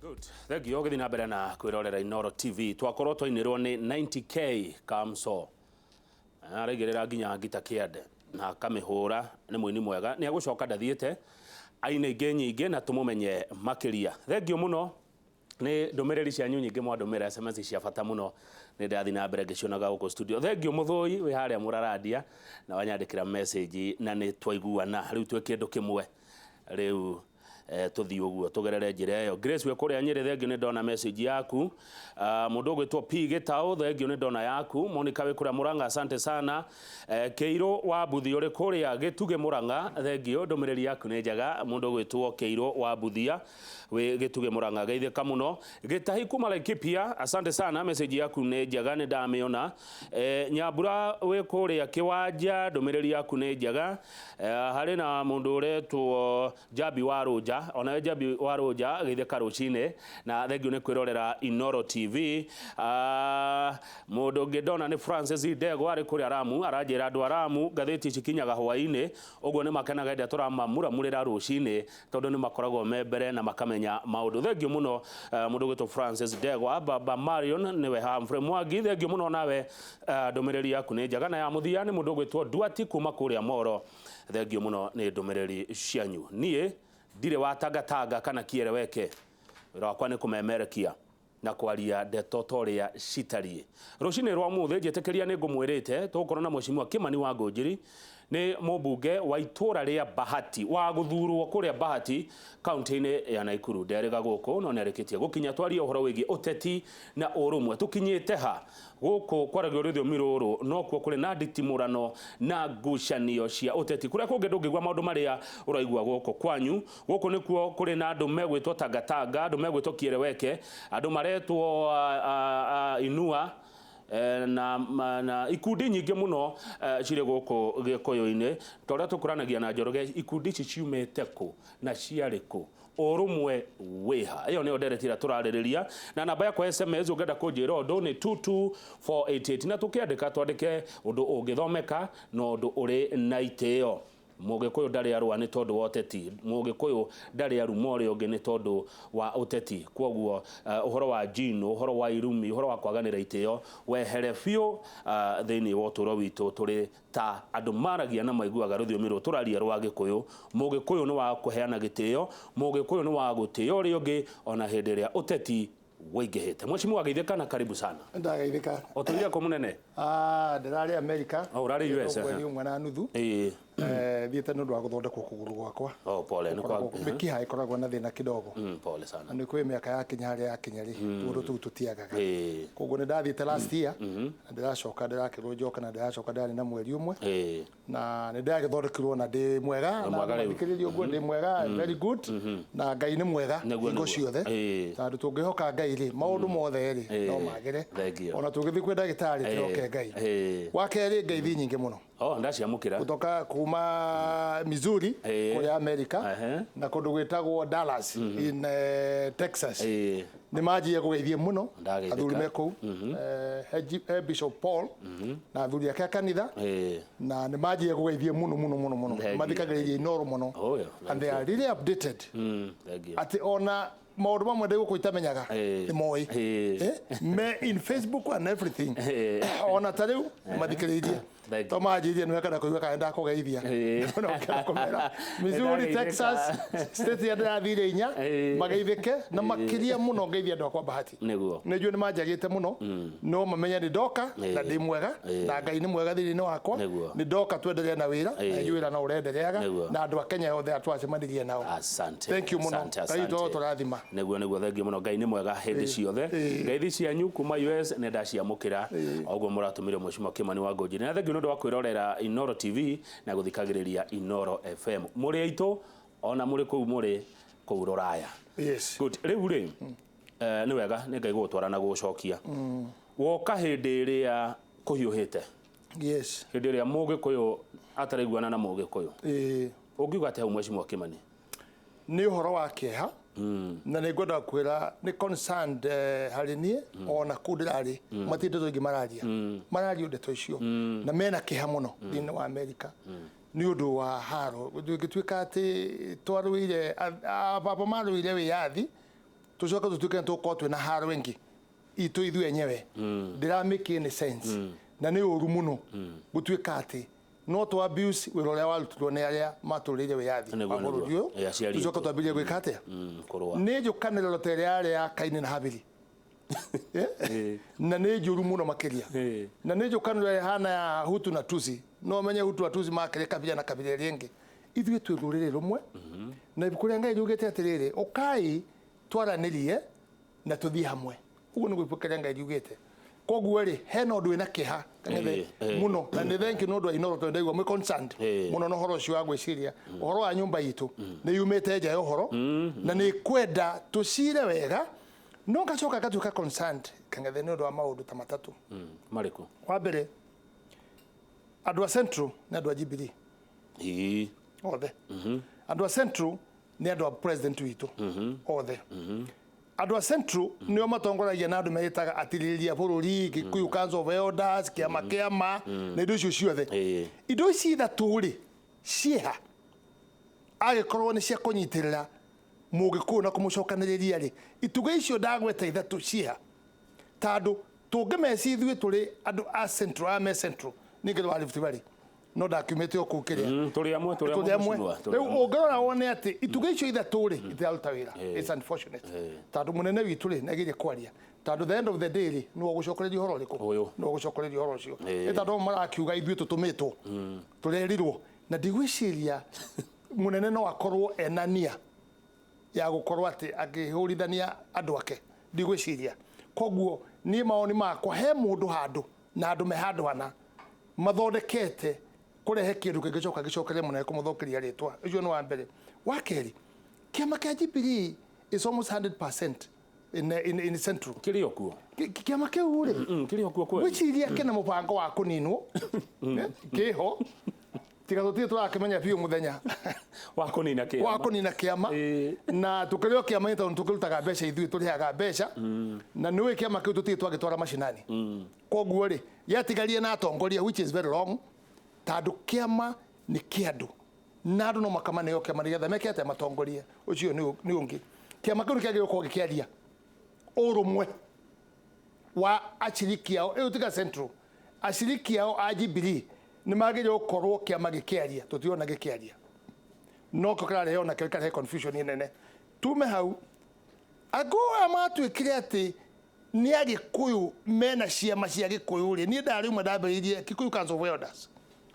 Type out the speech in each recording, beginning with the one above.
Good. Thank you. Ogethi na mbere na kwirorera Inoro TV. Twakorwo twainirwo ni 90k Kamso. Aregerera nginya ngita kiande na kamihura ni mwini mwega ni agucoka ndathiete aine inge nyingi na tumumenye makiria. Thank you muno. Ni ndumiriri cianyu nyingi mwadumira SMS cia bata muno ni ndathi na mbere ngicionaga guko studio. Thank you Muthui wi haria muraradia na wanyandikira message na ni twaiguana riu twe kindu kimwe riu tuthi uguo tugerere njira iyo. Grace we kuria Nyeri, thengiu ni ndona message yaku. Mundu ugwitwo P Gitau, thengiu ni ndona yaku. Monica we kuria Muranga, asante sana. Keiro wa Buthia uri kuria Gituge Muranga, thengiu ndumiriri yaku ni njega. Mundu ugwitwo Keiro wa Buthia we Gituge Muranga, geithika muno. Gitahi kuma Laikipia, asante sana, message yaku ni njega ni ndamiona. Nyambura we kuria Kiwanja, ndumiriri yaku ni njega. Hari na mundu uretwo Jabi wa Roja, ona Jabi wa Roja geithika rucine na thengiu ni kwirorera Inoro TV. Mundu ngidona ni Francis Ndego ari kuria Ramu, aranjira andu Aramu ngathiti cikinyaga hwaini, uguo ni makenaga ndia turamamura rucine tondu ni makoragwo membere na makamenya maundu. Thengiu muno mundu gwitwo Francis Ndego. Baba Marion niwe Humphrey Mwangi, thengiu muno nawe. Ndumiriri yaku ni njega na ya muthia ni mundu gwitwo Duati kuma kuria Moro, thengiu muno ni ndumiriri cianyu. Nie ndire watangatanga kana kiereweke, wira wakwa ni kumemerekia na kwaria ndeto toria citarie. Rucini rwa muthi njitikiria ni ngumwirite tugukorwo na Mheshimiwa Kimani wa Ngunjiri, ni mubunge wa itura ria Bahati wa guthurwo kuria Bahati kaunti-ini ya Naikuru. Nderega guku no nerikitie gukinya twaria uhoro wigi uteti na urumwe. Tukinyite ha guku kwaragio rithiomi ruru no kuo kuri na nditimurano na ngucanio cia uteti kuria kungi ndungigwa maundu maria uraigua guku kwanyu. Guku nikuo kuri na andu megwitwo Tangatanga, andu megwitwo Kiereweke, andu maretwo Inua na ikundi nyingi muno cire guku Gikuyu-ini. Toria tukuranagia na Njoroge, ikundi ici ciumite ku na ciari ku, urumwe wiha. Iyo ni nderetira turaririria na namba yakwa SMS ungenda kunjira undu ni 22488 na tukiandika twandike undu ungithomeka no undu uri na itio. Mugikuyu ndari arua ni tondu wa uteti, Mugikuyu ndari aruma uri ungi ni tondu wa uteti. Kwoguo uhoro wa Jino, uhoro wa Irumi, uhoro wa kwaganira itio wehere biu thiini wa uturo witu turi ta andu maragia na maiguaga rithiomi ru turaria rwa Gikuyu. Mugikuyu ni wa kuheana gitio, Mugikuyu ni wa gutio uri ungi ona hindi iria uteti waingihite. Mheshimiwa geithika na karibu sana. Ndageithika. Otulia ko munene? Ndirari America. Urari US. Mweri umwe na nuthu. Thiete nundu wa guthondekwo kuguru gwakwa. Pole ni kwa mikiha ikoragwo na thina kidogo. Pole sana. Ni kwi miaka ya kinya haria ya kinya ri tundu tu tutiagaga. Koguo ni ndathiete last year. Ndiracoka ndirakirwo njoka na ndiracoka ndari na mweri umwe. Na ni ndagithondekirwo na ndi mwega na ndikiririo guo ndi mwega, very good. Na Ngai ni mwega ingo ciothe. Tondu tungihoka Ngai ri maundu mothe ri no magire. Ona tungithi kwi ndagitari tiroke Ngai. Wakeri Ngai thi nyingi muno. Ndaciamukira kutoka kuma Missouri kuri America na kundu gwitagwo Dallas in Texas. Ni majie kugeithie muno athuri meko Bishop Paul na athuri ake kanitha na ni majie kugeithie muno mathikagiririe Inoro muno, and they are really updated ati ona maundu mamwe ndi gukuitamenyaga ni moi me in Facebook and everything ona tariu mathikiririe to majirie nwe kana kuiga kaenda kugeithia no kana kumera Missouri, Texas state ya ndathire inya mageithike na makiria muno ngeithia andu akwa Bahati niguo nijue ni manjagite muno no mamenya ni doka na ndi mwega na Ngai ni mwega thiri ni wakwa ni doka twendelee na wira na wira na urendereaga na andu a Kenya othe atwacemanirie nao. Asante, thank you muno. Ngai to turathima niguo thengiu muno. Ngai ni mwega hindi ciothe. Ngeithi cianyu kuma US ne ndaciamukira oguo muratumire Mheshimiwa Kimani wa Ngunjiri na thengiu nundu wa kwirorera Inoro TV na guthikagiriria Inoro FM. Muri aitu ona muri kuu muri kuu Ruraya. Yes. Good. Riu ri ni wega ni Ngai gutwarana gucokia. Woka hindi iria kuhiuhite. Yes. Hindi iria Mugikuyu ataraiguana na Mugikuyu. Ungiuga ate Mheshimiwa Kimani? Ni uhoro wa kieha na ni ngwenda kwira ni concerned hari nie ona kundirari matinde toingi mararia ndeto icio na mena kiha muno thini wa America ni undu wa haro gituika ati twaruire baba maruire wiyathi tucoka tutuke tuko twina haro wengi itu ithu enyewe ndira make any sense na ni uru muno gutuika ati no to abuse we role wa tutone aria maturire we yathi agorudio tucoka twambirie gwika atia ni njukanire rotere aria kaini na habiri na ni njuru muno makiria na ni njukanire hana ya Hutu na Tutsi no menye Hutu na Tutsi makire kabila na kabila ringi ithuĩ twĩ rũrĩrĩ rũmwe na kũrĩa Ngai yugĩte atĩrĩrĩ ũkai twaranĩrie na tũthiĩ hamwe ũguo nĩ gwĩpũkĩra Ngai yugĩte koguo rĩ hena ũndũ wĩna kĩeha mũno na nĩ thank you no ũndũ Inooro tondũ ndaigua mwĩ concerned mũno na ũhoro ũcio wa gwĩciria ũhoro wa nyũmba itũ nĩ yumĩte nja ya ũhoro na nĩ kwenda tũcire wega no ngacoka ngatuĩka concerned Kang'ethe nĩ ũndũ wa maũndũ ta matatũ marĩkũ wa mbere andũ a Central na andũ a Jubilee othe andũ a Central nĩ andũ a president witũ othe andũ a Central nĩo matongoragia na andũ mehĩtaga atirĩrĩria bũrũri Gĩkũyũ Council of Elders kĩama na indo icio ciothe indo ici ithatũ rĩ ciĩha agĩkorwo nĩ cia kũnyitĩrĩra Mũgĩkũyũ na kũmũcokanĩrĩria rĩ itugĩ icio ndagweta ithatũ ciĩha tondũ tũngĩmeci ithuĩ tũrĩ andũ a Central ame Central ningĩ wa Rift Valley no ndakiumete o kukiria turi amwe riu ngorora wone ati ituge icio ithatũ ri itaruta wira it's unfortunate tondu munene witu ri nagire kwaria tondu the end of the day ri no gucokereria horo riku no gucokereria horo ucio tondu marakiuga ithuĩ tũtũmĩtwo turerirwo na ndigwiciria munene no akorwo enania ya gukorwo ati akihurithania andu ake ndigwiciria koguo ni maoni makwa he mundu handu na andu me handu hana mathondekete kurehe kindu kingicoka gicokerie munene kumuthokeria ritwa ucio ni wa mbere wa keri kiama kia Jubilee is almost 100% in Central kirio kuo kiama kiu ri kirio kuo kweli wiciria kena mubango wa kuninwo kiho tiga tutie turakimenya biu muthenya wa kunina kiama na tukirio kiama ito tukirutaga mbeca ithui turihaga mbeca na niwe kiama kiu tutie twagitwara mashinani koguo ri yatigarie na atongoria which is very wrong tondu kiama ni kiandu na andu no makamane yo kiama nigetha mekete matongoria ucio ni ungi kiama kiu kiagire ko gikiaria urumwe wa achiriki yao eutiga Central ashiriki yao a Jubilee ni magire gukorwo kiama gikiaria tutiona gikiaria no ko kare ona kare confusion nene tume hau ago amatwikire ati ni Agikuyu mena ciama cia Gikuyu ri ni ndari umwe ndambiririe Gikuyu Council of Elders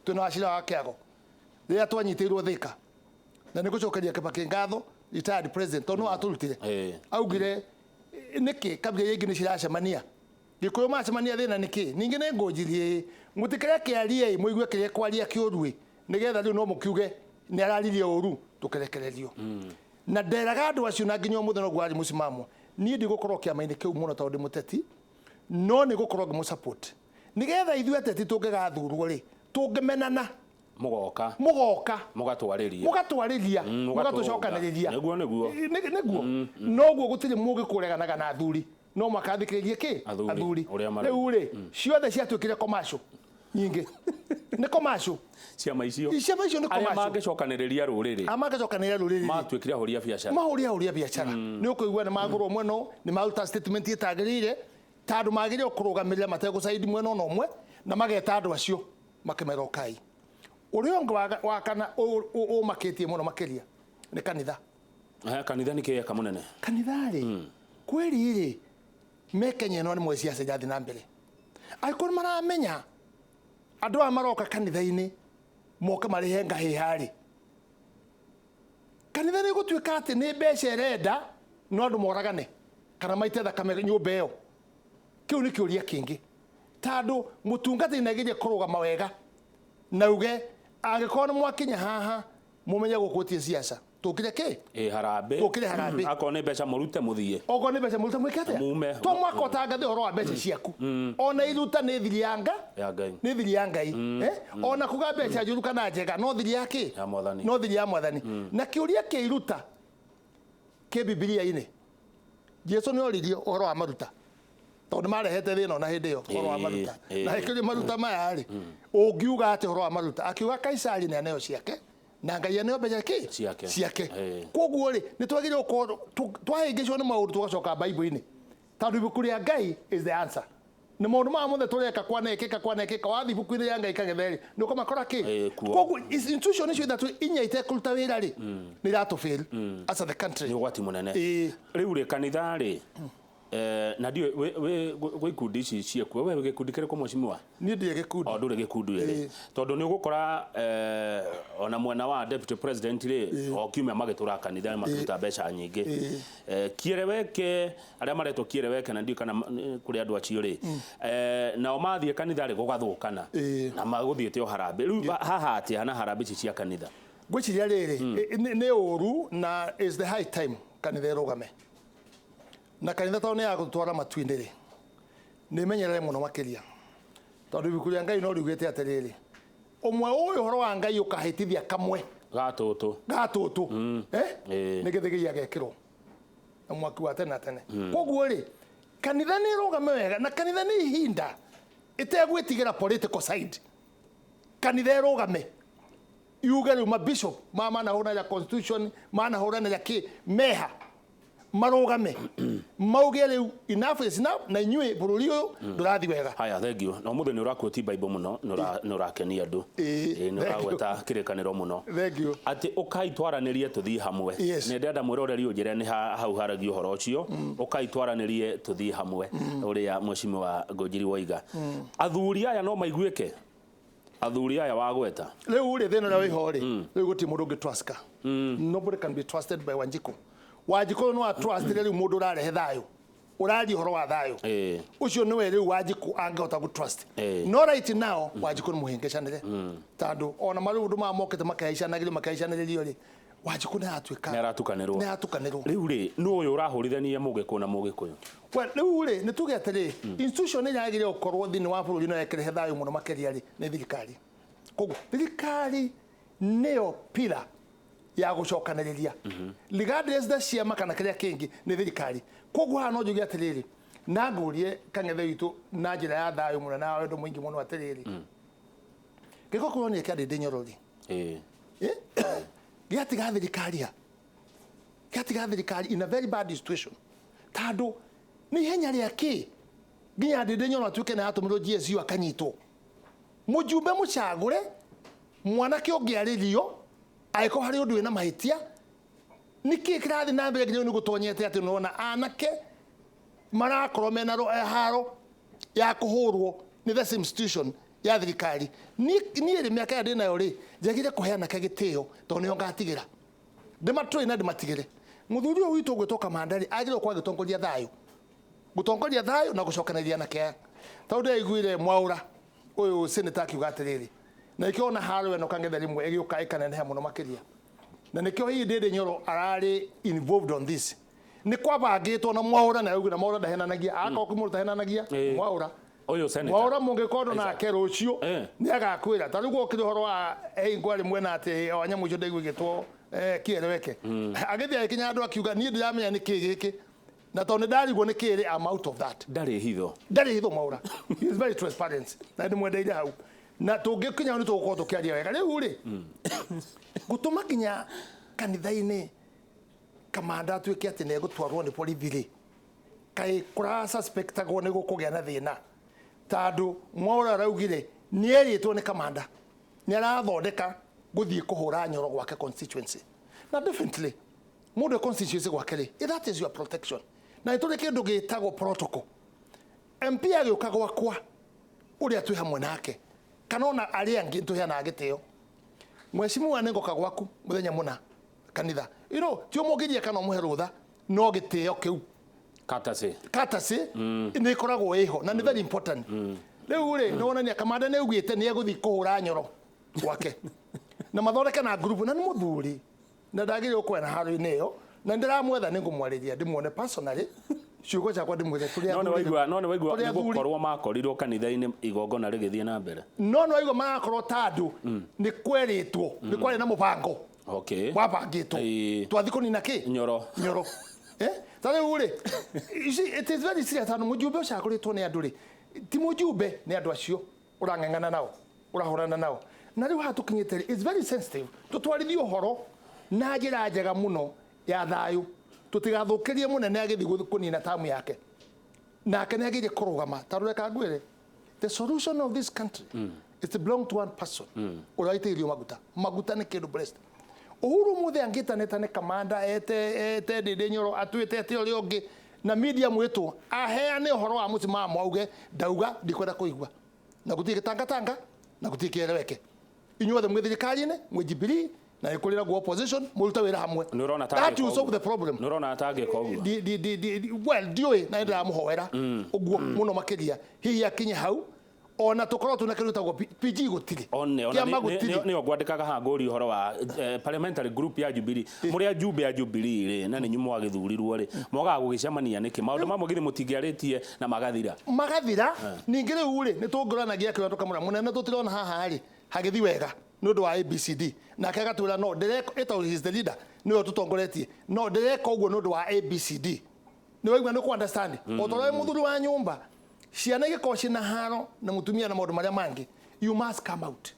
tuna acira wa kiago ria twanyitirwo thika na nigucokeria Kibaki ngatho retired president no aturutire augire niki kabire yengi ni ciracemania Gikuyu macemania thina niki ningi ne ngojirie mutikire kiarie muigue kire kwaria kiurui nigetha riu no mukiuge ni araririe uru tukerekererio na nderaga andu acio na nginya mutheno gwari musimamo ni ndi gukorwo kiama-ini kiu muno tondu muteti no ni gukorwo ngimu support nigetha ithuĩ ateti tũngĩgathurwo rĩ tũngĩmenana mugoka mugatwarĩria mugatucokanĩrĩria nĩguo noguo gũtirĩ mũgĩkũreganaga na athuri no makathikĩrĩrie kĩ athuri rĩu rĩ ciothe ciatuĩkire commercial nyingĩ nĩ commercial ciama icio nĩ commercial arĩa mangĩcokanĩrĩria rũrĩrĩ matuĩkire ahoria biacara nĩ ũkũigua nĩ magũrwo mweno nĩ maruta statement ĩtagĩrĩire tondũ magĩrĩire kũrũgamĩrĩra mategũcaidi mwena ona ũmwe na mageta andũ acio makĩmera ũkai ũrĩa ũngĩ wa kana ũmakĩtie mũno makĩria nĩ kanitha nĩ kĩeka mũnene kanitha rĩ kweli rĩ Kenya ĩno nĩ mwe ciaca jathi na mbere angĩkorwo maramenya andũ aya maroka kanitha-inĩ moka marĩhe ngahĩha rĩ kanitha nĩ gũtuĩka atĩ nĩ mbeca ĩrenda no andũ moragane kana maite thakame nyũmba ĩyo kĩu nĩ kĩũria kĩngĩ tondũ mũtungatĩri nĩagĩrĩire kũrũgama wega na uge angĩkorwo nĩ mwakinya haha mũmenye gũkũtie ciaca tũkire kĩ harambe akorwo nĩ mbeca mũrute mũthie okorwo nĩ mbeca mũrute mwĩkete to mwaka ũtangathe ũhoro wa mbeca ciaku ona iruta nĩ thiri ya Ngai ona kuga mbeca njũru kana njega no thiri ya kĩ no thiri ya Mwathani na kĩũria kĩa iruta kĩ Bibilia-inĩ Jesũ nĩ oririe ũhoro wa maruta tondũ marehete thĩna ona hĩndĩ ĩyo ũhoro wa maruta na hĩkĩrĩ maruta maya rĩ ũngiuga atĩ ũhoro wa maruta akiuga Kaisari nĩ aneo ciake na ngai ane obeja ki ciake koguo ri ni twagire ko twahingicwo ni maundu tugacoka bible-ini tondu ibuku ria ngai is the answer ni maundu ma mothe tureka kwanekeka wathi ibuku-ini ria ngai kagetheri ni ukamakora ki koguo institution icio ithatu inya itekuruta wira ri ni ratu fail as a the country ni ugwati munene riu ri kanitha ri na ndio we ikundi ici ciekuo we gikundi kiriko mwacimwa ni ndie gikundi ndure gikundi ri tondu ni ugukora ona mwena wa deputy president ri okiumia magitura kanitha matuta mbeca nyingi kiereweke aria maretwo kiereweke na ndio kana kuri andu acio ri nao mathie kanitha ri gugathukana na maguthiete o harambe riu haha ati ana harambe ici cia kanitha gwiciria riri ni uru na is the high time kanitha irugame na kanitha taone ya gutwara matuinde ri ni menyerere muno makiria tondu ibuku ria ngai no riugite atiriri umwe uyu horo wa ngai ukahitithia kamwe gatutu ni githigia gekiro na mwaki wa tena koguo ri kanitha ni rugame wega na kanitha ni ihinda itegwitigira political side kanitha rugame yuga ri mabishop mana hona ya constitution mana hona ya ki meha marugame mauge riu enough is enough na inyue bururi uyu ndurathi wega haya thank you no muthe ni urakwoti bible muno ni urakenia andu ni uragweta kirikaniro muno thank you ati ukaitwaranirie tuthii hamwe ni ndenda mwire uria riunjire ni hau haragio horo ucio ukaitwaranirie tuthii hamwe uria mucimi wa Ngunjiri Waiga athuri aya no maiguike athuri aya wagweta riu ri thina ria wihori riu guti mundu ngitrustka nobody can be trusted by Wanjiku Wanjiku no trust riu mundu urarehe thayo urari horo wa thayo ucio niwe riu Wanjiku angehota gu trust no right now Wanjiku ni muhingecanire tondu ona marudu ma mokete makaishanagire ri Wanjiku ni aratukanirwo riu ri no uyu urahurithania mugiku na mugikuyu riu ri ni tugetire institution ni yagire ukorwo thini wa bururi no yekerehe thayo muno makeria ri ni thirikari koguo thirikari neo pila ya gucokaniriria regardless da ciama kana kiria kingi ni thirikari koguo hano njugi atiriri na ngurie kangethe witu na njira ya thayo muno na wendo mwingi muno atiriri giko kuroni kia ndinde nyorori giatiga thirikari in a very bad situation tando ni henya ria ki ginya ndinde nyorori atuke na atumiro GSU akanyitwo mujumbe mucagure mwanake ongiaririo aiko hari undu wina mahitia niki kirathi na mbere nginya ni gutonyete ati nona anake marakorwo mena haro ya kuhurwo ni the same institution ya thirikari ni ri miaka ya ndina yo ri njagire kuheana kagitio to nio ngatigira ndimatoi na ndimatigire muthuri uyu witu gwitoka mandari agire kwa gitongoria thayo na gucokanĩria na kĩa tondu aiguire Mwaura uyu senator akiuga atiriri na ikiona haro eno kangetha rimwe igioka ikaneneha muno makiria na nikio hii ndinde nyoro arari involved on this ni kwabangitwo na Mwaura na ugu na Mwaura ndahenanagia akokumurta henanagia Mwaura uyu senator Mwaura mungikondo na kero ucio ni agakwira tarugo kiri horo wa ingwari mwena ati wanyamu icio ndaigwigitwo kiereweke agithia ikinya andu akiuga ni ndiramenya ni kigiki na tondu ndarigwo ni kiri I'm out of that ndari hitho Mwaura he is very transparent na ndi mwendeire hau na tungikinya ni tugukorwo tukiaria wega riu ri gutuma kinya kanitha-ini kamanda atuike ati ne gutwarwo ni borithi kai kura suspectagwo ni gukugia na thina tondu Mwaura raugire ni eritwo ni kamanda ni arathondeka guthie kuhura Nyoro gwake constituency na definitely mundu constituency gwake ri that is your protection na itore kindu gitagwo protocol MP agiuka gwakwa uria twi hamwe nake kanona ari angi tuheana agitio mwecimu ne ngoka gwaku muthenya muna kanitha tio mugiria kana muhe rutha no gitio kiu katase ni koragwo iho na ni very important riu ri nona ni kamanda ne ugite ni eguthi kuhura Nyoro gwake na mathondeka na group na ni muthuri na ndagire ukwena haro-ini iyo na ndiramwetha ningumwariria ndimuone personally ciugo ciakwa ndimwethe turia no waigua ni gukorwo makorirwo kanitha-ini igongona rigithie na mbere no waigua magakorwo tandu ni kweritwo ni kwari na mubango wabangitwo twathi kunina ki Nyoro tare uri it is very serious tanu mujumbe ucakuritwo ni andu ri ti mujumbe ni andu acio urang'ang'ana nao urahurana nao na riu hatukinyite it's very sensitive tutwarithio horo na njira njega muno ya thayu tutigathukirie munene agithi kunina tamu yake nake nä agä kå rå gama tarå reka ngwä the solution of this country is to belong to one person å rä a aitä irio maguta nä kä ndå blessed Uhuru må thä angä tanä nä kamanda ete ndä ndä nyoro atuä te ate å rä a å ngä na media mwä two aheane å horo wa må cimamo auge ndauga ndikwenda kå igua na gå tiä gä tangatanga na gå tiä kä ereweke inyuothe mwä thirikari-inä mwä Jubilee na ikå rä ra opposition må ruta wä ra hamwe that will solve the problem nä å rona atangä ka å guo well ndiå na ndä ramå hoera å guo må no makä ria hihi akinye hau ona tå korwo tå na kä rä tagwo PG gå tirä nä o ngwandä kaga hangå ri å horo wa parliamentary group ya Jubilee må rä a njumbe ya Jubilee rä na nä nyuä mwagä thurirwo rä mogaga gå gä cemania nä kä maå ndå mamwe gä rä må tingä arä na magathira ningä rä u rä nä tå ngå ranagia kä tå kamå ra må nene tå tirona haha rä hagä thi wega nä å ndå wa ABCD nake agatwä ra no is the leader nä we tå tongoretie no ndä reka å guo nä å ndå wa ABCD nä waigua nä kå understand o tå rä må thuri wa nyumba ciana igä korwo ciä na haro na må tumia na maå ndå marä a mangä you must come out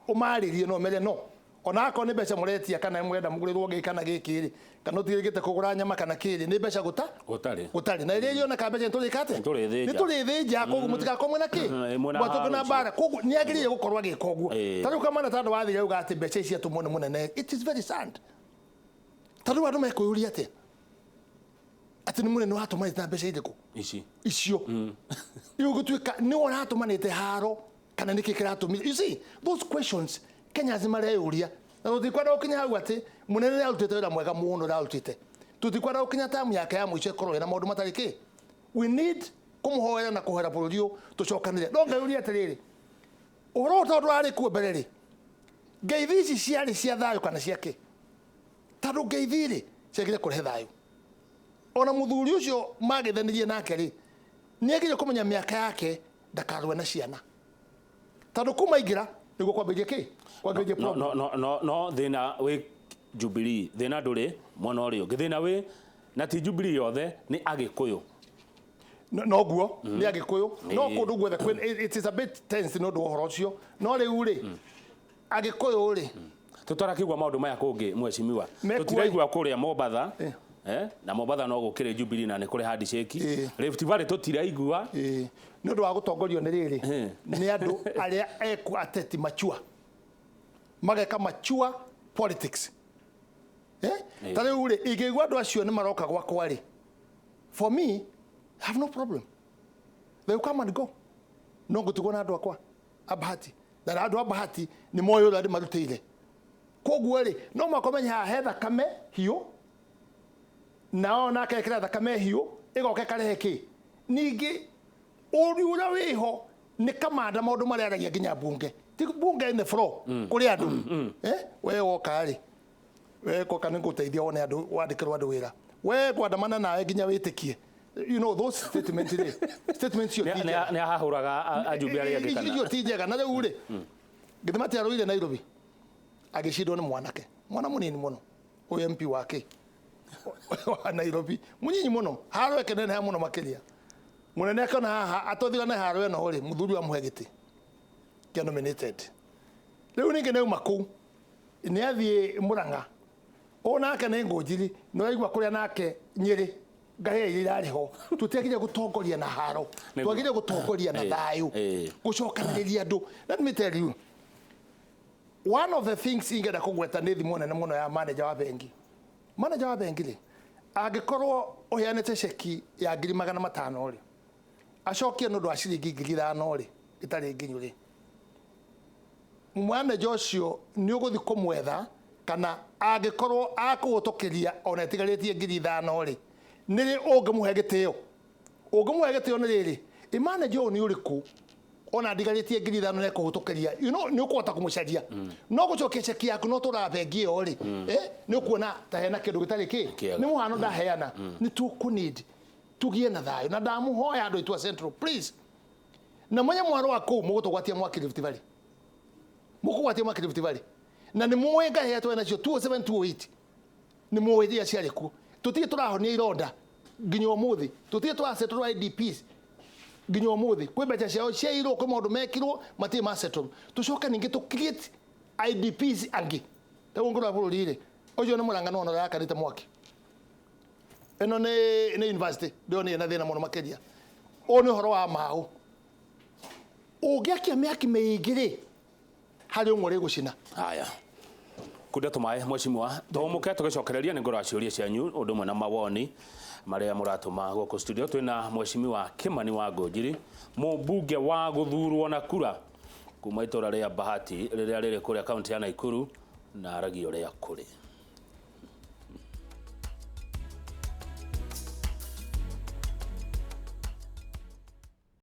å marä rie no mere no ona akorwo nä mbeca må retia kana mwenda må gå rä rwo gä kana gä kä rä kana å tigä gä te kå gå ra nyama kana kä rä nä mbeca gå tarä na iria ioneka mbeca nä tå rä kate nä tå rä thä nja koguo må tigakomwe na kä gwatå na mbara koguo nä agä rä ire gå korwo agä ka å guo tarä u kamana tandå wathire uga atä mbeca ici atå mwone må nene it is very sad tarä u andå mekwä yå ria atä ati ni munene watå manä na mbeca irä kå icio rä u gå tuä ka nä wona atå manä te haro kana nä kä kä ratå mire you see those questions Kenyans mareyå ria na tå tikwenda gå kinya hau atä må nene nä arutä te wä ra mwega må no rarutä te tå tikwenda gå kinya tamu yake ya må ico ĩkorwo ĩna maå ndå matarä kä we need kå må hoera na kå hoera bå rå ri å tå cokanä no ngayå ria atä rä rä å horo å tondå warä kuo mbere rä ngeithi ici ciarä cia thayå kana ciakä tandå ngeithi rä ciagire kå rehe thayå ona muthuri ucio magithanirie nake ri ni agire kumenya miaka yake ndakarwe na ciana tondu kumaingira niguo kwambirie ki kwambirie no thina wi Jubilee thina nduri mwana uri ungi thina wi na ti Jubilee yothe ni agikuyu no guo ni agikuyu no kundu guothe it is a bit tense no do horo ucio no riu ri agikuyu ri tutara kigwa maundu maya kungi mweshimiwa tutiraigwa kuria Mombasa na Mombasa no gukire Jubilee na nä kå rä handiceki Rift Valley tå tiraigua nä å ndå wa gå tongorio nä rä rä nä andå arä a eku ateti machua mageka machua politics ta rä u rä ingä igua andå acio nä maroka gwakwa rä for me I have no problem they will come and go no gå tigwo na andå akwa a Bahati na andå a Bahati nä moä å rä a ndä marutä ire koguo rä no makomenya haha he thakame hiå nao nake ekira thakame hiu igoke karehe ki ningi uri ura wiho ni kamanda maundu maria aragia nginya bunge ti bunge in the floor kuri andu we woka ri we ko kana nguteithia wone andu wandikirwo andu wira we kwandamana nawe nginya witikie you know those statements you ne ahahuraga ajumbe aria ngikana iyo ti njega na riu ri ngithimati aruire Nairobi agicindwo ni mwana munini muno uyu MP wake wa Nairobi munyinyi muno haro ekenene ha muno makiria munene akona haha atothira na haro eno ri muthuri wa muhegiti ke nominated riu ninge ne maku ni athie Murang'a ona ake ne ngojiri no igwa kuria nake Nyeri ngahe irari ho tutiagire gutongoria na haro twagire gutongoria na thayu gucokaniriria andu let me tell you one of the things ingeda kugweta ni thimu nene muno ya manager wa bengi rä angĩkorwo ũheanĩte ceki ya 500,000 rĩ acokie nĩ ũndũ wa ciringi 5,000 rĩ ĩtarĩ nginyu rĩ manager ũcio nĩ ũgũthiĩ kũmwetha kana angĩkorwo akũgũtũkĩria ona ĩtigarĩtie 5,000 rĩ nĩ rĩ ũngĩmũhe gĩtĩo nĩ rĩrĩ manager ũyũ nĩ ũrĩkũ ona ndigarĩtie 5,000 nĩ kũgũtũkĩria you know nĩ ũkũhota kũmũcaria no gũcokia ceki yaku no tũra bengi ĩyo rĩ nĩ ũkuona ta hena kĩndũ gĩtarĩ kĩ nĩ mũhano ndaheana nĩ tũkũnid tugie na thayũ na ndamũhoya andũ aitũ Central please na mwenye mwaro wa kũu mũgũtũgwatia mwaki Rift Valley na nĩ mũĩ ngahe atwe nacio 207 208 nĩ mũĩ iria ciarĩ kuo tũtige tũrahonia ironda nginya ũmũthĩ tũtige tũrasetũrwo IDPs nginya umuthi kwi mbeca ciao ciairwo kwi maundu mekirwo mati ma settle tucoke ningi tu create IDPs angi tawo ngoro bururi ri ucio ni murangano ono yakarite mwaki eno ni university ndio ni na thina muno makeria o ni horo wa mau ugiakia miaki meigiri hari umwe gucina haya kuda tumae mweshimwa tomuke tugicokereria ni ngoro aciuria cianyu undu mwe na mawoni maria muratuma goko studio twina mweshimiwa Kimani wa Ngũnjiri mubunge wa guthurwo na kura kuma itora ria Bahati riria riri kuria kaunti ya Naikuru na aragio ria kuri